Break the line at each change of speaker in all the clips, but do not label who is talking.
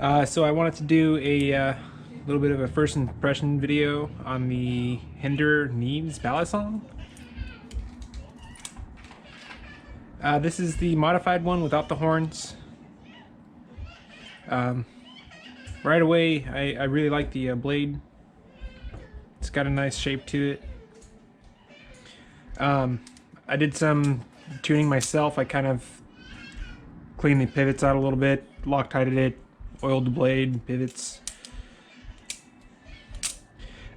So I wanted to do a little bit of a first impression video on the Hinderer Nieves Balisong. This is the modified one without the horns. Right away, I really like the blade. It's got a nice shape to it. I did some tuning myself. I kind of cleaned the pivots out a little bit, Loctited it, oiled the blade, pivots.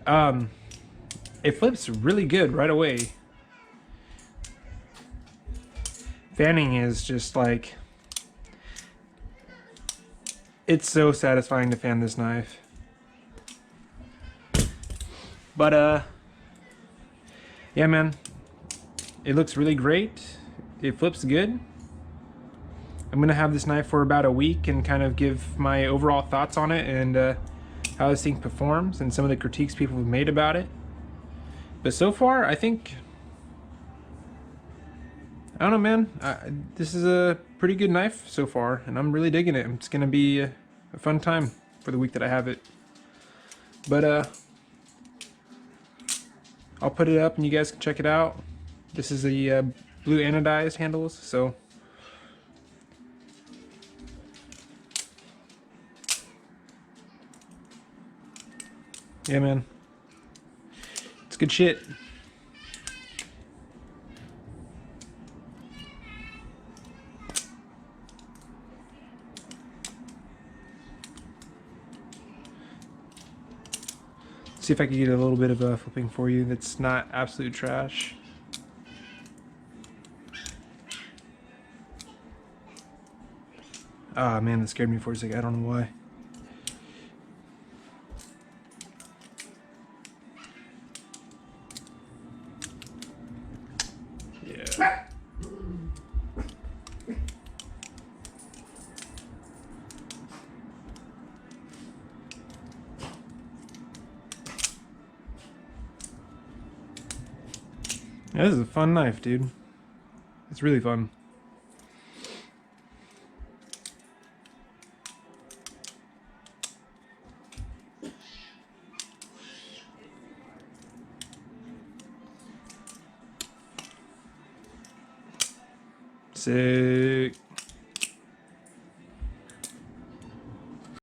It flips really good right away. Fanning is just like, it's so satisfying to fan this knife. But yeah, man, it looks really great. It flips good. I'm gonna have this knife for about a week and kind of give my overall thoughts on it and how this thing performs and some of the critiques people have made about it. But so far, I think, I don't know, man. This is a pretty good knife so far, and I'm really digging it. It's gonna be a fun time for the week that I have it. But I'll put it up and you guys can check it out. This is the blue anodized handles, so yeah, man, it's good shit. See if I can get a little bit of flipping for you that's not absolute trash. Ah, man, that scared me for a second. I don't know why. Yeah. Yeah, this is a fun knife, dude. It's really fun. Sick.